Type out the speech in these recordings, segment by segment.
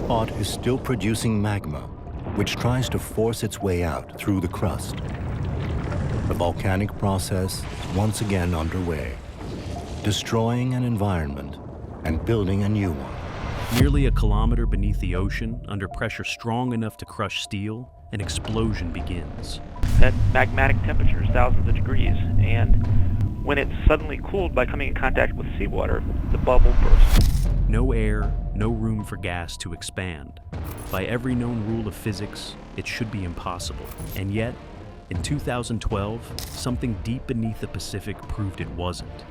spot is still producing magma, which tries to force its way out through the crust. The volcanic process is once again underway, destroying an environment and building a new one. Nearly a kilometer beneath the ocean, under pressure strong enough to crush steel, an explosion begins. At magmatic temperatures, thousands of degrees, and when it's suddenly cooled by coming in contact with seawater, the bubble bursts. No air, no room for gas to expand. By every known rule of physics, it should be impossible. And yet, in 2012, something deep beneath the Pacific proved it wasn't.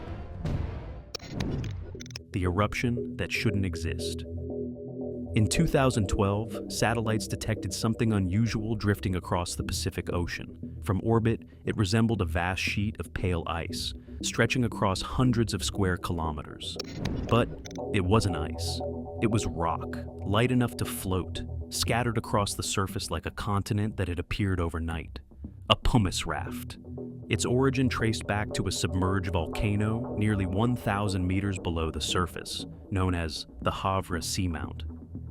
The eruption that shouldn't exist. In 2012, satellites detected something unusual drifting across the Pacific Ocean. From orbit, it resembled a vast sheet of pale ice, stretching across hundreds of square kilometers. But it wasn't ice. It was rock, light enough to float, scattered across the surface like a continent that had appeared overnight. A pumice raft. Its origin traced back to a submerged volcano nearly 1,000 meters below the surface, known as the Havra Seamount.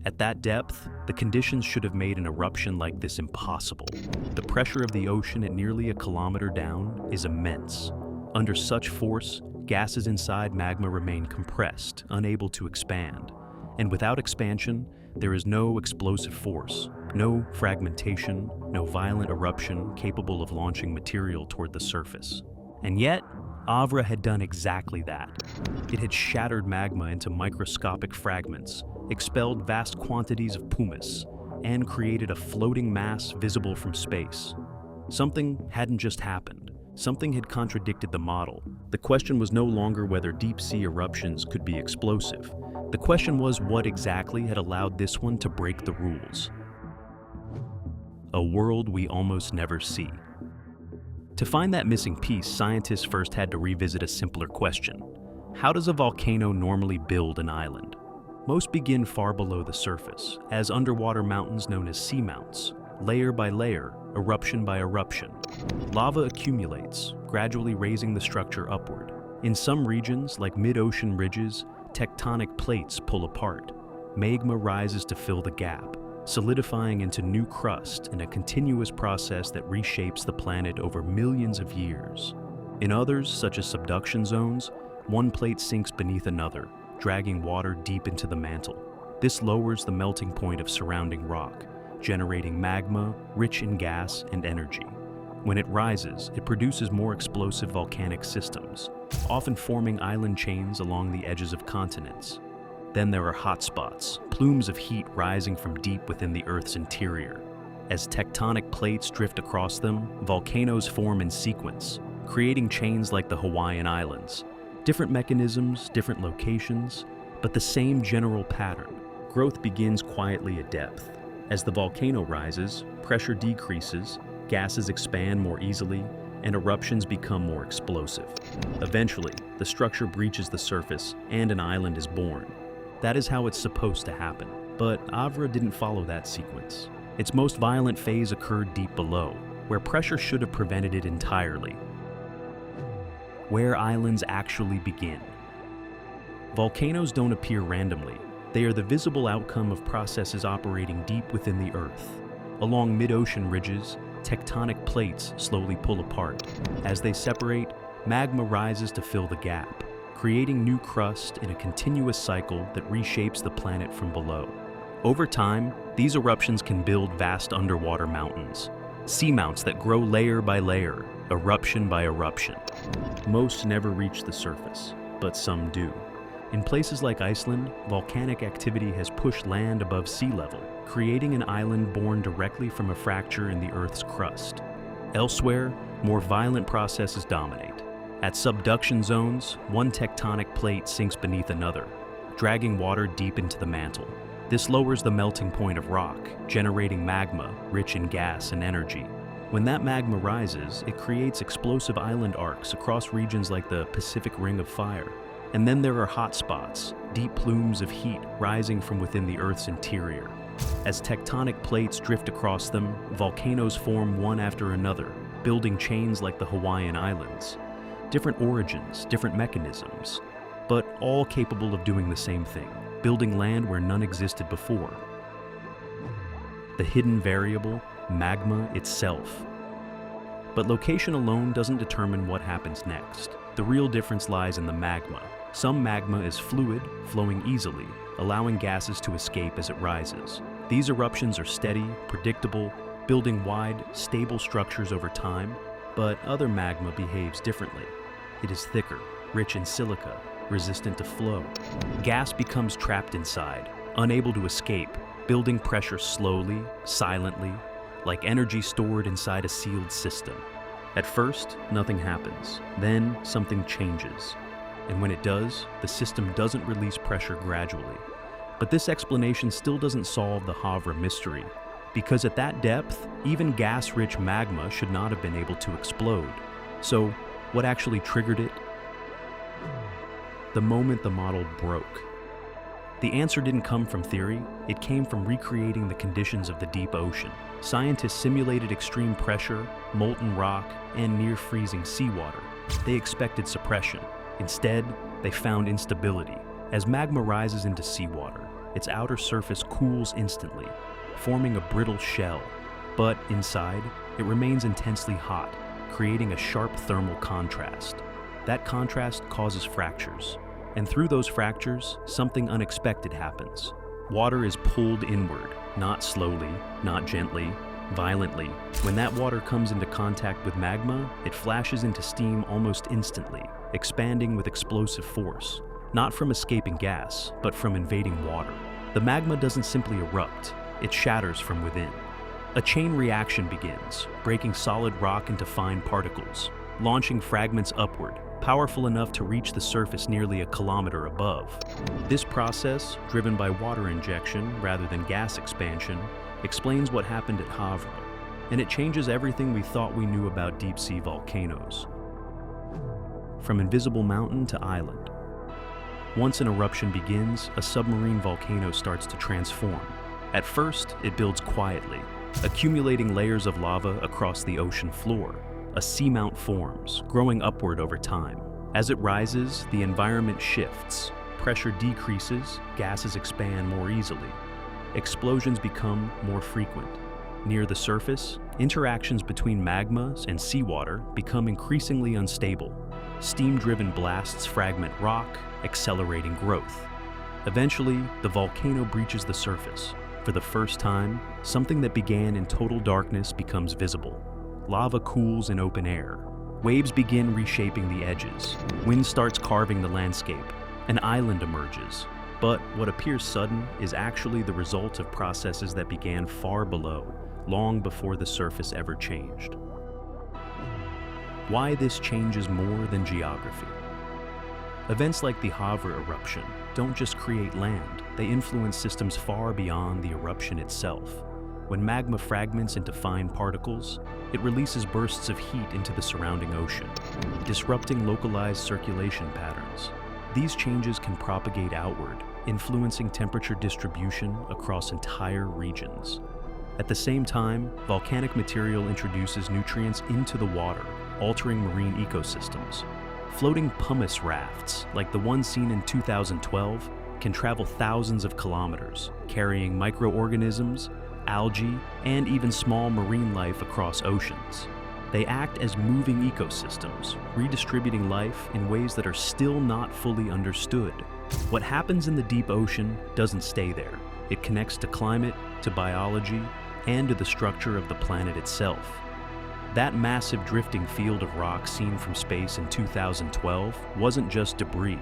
At that depth, the conditions should have made an eruption like this impossible. The pressure of the ocean at nearly a kilometer down is immense. Under such force, gases inside magma remain compressed, unable to expand. And without expansion, there is no explosive force, no fragmentation, no violent eruption capable of launching material toward the surface. And yet, Havra had done exactly that. It had shattered magma into microscopic fragments, expelled vast quantities of pumice, and created a floating mass visible from space. Something hadn't just happened. Something had contradicted the model. The question was no longer whether deep-sea eruptions could be explosive. The question was what exactly had allowed this one to break the rules. A world we almost never see. To find that missing piece, scientists first had to revisit a simpler question. How does a volcano normally build an island? Most begin far below the surface, as underwater mountains known as seamounts, layer by layer, eruption by eruption. Lava accumulates, gradually raising the structure upward. In some regions, like mid-ocean ridges, tectonic plates pull apart. Magma rises to fill the gap, solidifying into new crust in a continuous process that reshapes the planet over millions of years. In others, such as subduction zones, one plate sinks beneath another, dragging water deep into the mantle. This lowers the melting point of surrounding rock, generating magma rich in gas and energy. When it rises, it produces more explosive volcanic systems, often forming island chains along the edges of continents. Then there are hotspots, plumes of heat rising from deep within the Earth's interior. As tectonic plates drift across them, volcanoes form in sequence, creating chains like the Hawaiian Islands. Different mechanisms, different locations, but the same general pattern. Growth begins quietly at depth. As the volcano rises, pressure decreases, gases expand more easily, and eruptions become more explosive. Eventually, the structure breaches the surface and an island is born. That is how it's supposed to happen. But Havra didn't follow that sequence. Its most violent phase occurred deep below, where pressure should have prevented it entirely. Where islands actually begin. Volcanoes don't appear randomly. They are the visible outcome of processes operating deep within the Earth. Along mid-ocean ridges, tectonic plates slowly pull apart. As they separate, magma rises to fill the gap, creating new crust in a continuous cycle that reshapes the planet from below. Over time, these eruptions can build vast underwater mountains, seamounts that grow layer by layer, eruption by eruption. Most never reach the surface, but some do. In places like Iceland, volcanic activity has pushed land above sea level, creating an island born directly from a fracture in the Earth's crust. Elsewhere, more violent processes dominate. At subduction zones, one tectonic plate sinks beneath another, dragging water deep into the mantle. This lowers the melting point of rock, generating magma rich in gas and energy. When that magma rises, it creates explosive island arcs across regions like the Pacific Ring of Fire. And then there are hotspots, deep plumes of heat rising from within the Earth's interior. As tectonic plates drift across them, volcanoes form one after another, building chains like the Hawaiian Islands. Different origins, different mechanisms, but all capable of doing the same thing, building land where none existed before. the hidden variable, magma itself. But location alone doesn't determine what happens next. The real difference lies in the magma. Some magma is fluid, flowing easily, allowing gases to escape as it rises. These eruptions are steady, predictable, building wide, stable structures over time, but other magma behaves differently. It is thicker, rich in silica, resistant to flow. Gas becomes trapped inside, unable to escape, building pressure slowly, silently, like energy stored inside a sealed system. At first, nothing happens. Then, something changes. And when it does, the system doesn't release pressure gradually. But this explanation still doesn't solve the Havra mystery, because at that depth, even gas-rich magma should not have been able to explode. So, what actually triggered it? The moment the model broke. The answer didn't come from theory, it came from recreating the conditions of the deep ocean. Scientists simulated extreme pressure, molten rock, and near-freezing seawater. They expected suppression. Instead, they found instability. As magma rises into seawater, its outer surface cools instantly, forming a brittle shell. But inside, it remains intensely hot, creating a sharp thermal contrast. That contrast causes fractures. And through those fractures, something unexpected happens. Water is pulled inward, not slowly, not gently, violently. When that water comes into contact with magma, it flashes into steam almost instantly, expanding with explosive force, not from escaping gas, but from invading water. The magma doesn't simply erupt, it shatters from within. A chain reaction begins, breaking solid rock into fine particles, launching fragments upward, powerful enough to reach the surface nearly a kilometer above. This process, driven by water injection rather than gas expansion, explains what happened at Havra, and it changes everything we thought we knew about deep-sea volcanoes. From invisible mountain to island. Once an eruption begins, a submarine volcano starts to transform. At first, it builds quietly, accumulating layers of lava across the ocean floor. A seamount forms, growing upward over time. As it rises, the environment shifts. Pressure decreases, gases expand more easily. Explosions become more frequent. Near the surface, interactions between magma and seawater become increasingly unstable. Steam-driven blasts fragment rock, accelerating growth. Eventually, the volcano breaches the surface. For the first time, something that began in total darkness becomes visible. Lava cools in open air. Waves begin reshaping the edges. Wind starts carving the landscape. An island emerges. But what appears sudden is actually the result of processes that began far below, long before the surface ever changed. Why this change is more than geography. Events like the Havra eruption don't just create land, they influence systems far beyond the eruption itself. When magma fragments into fine particles, it releases bursts of heat into the surrounding ocean, disrupting localized circulation patterns. These changes can propagate outward, influencing temperature distribution across entire regions. At the same time, volcanic material introduces nutrients into the water, altering marine ecosystems. Floating pumice rafts, like the one seen in 2012, can travel thousands of kilometers, carrying microorganisms, algae, and even small marine life across oceans. They act as moving ecosystems, redistributing life in ways that are still not fully understood. What happens in the deep ocean doesn't stay there. It connects to climate, to biology, and to the structure of the planet itself. That massive drifting field of rock seen from space in 2012 wasn't just debris.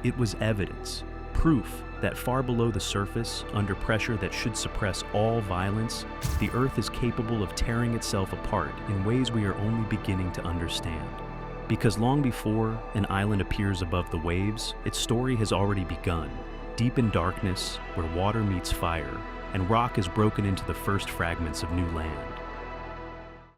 It was evidence, proof that far below the surface, under pressure that should suppress all violence, the Earth is capable of tearing itself apart in ways we are only beginning to understand. Because long before an island appears above the waves, its story has already begun, deep in darkness, where water meets fire, and rock is broken into the first fragments of new land.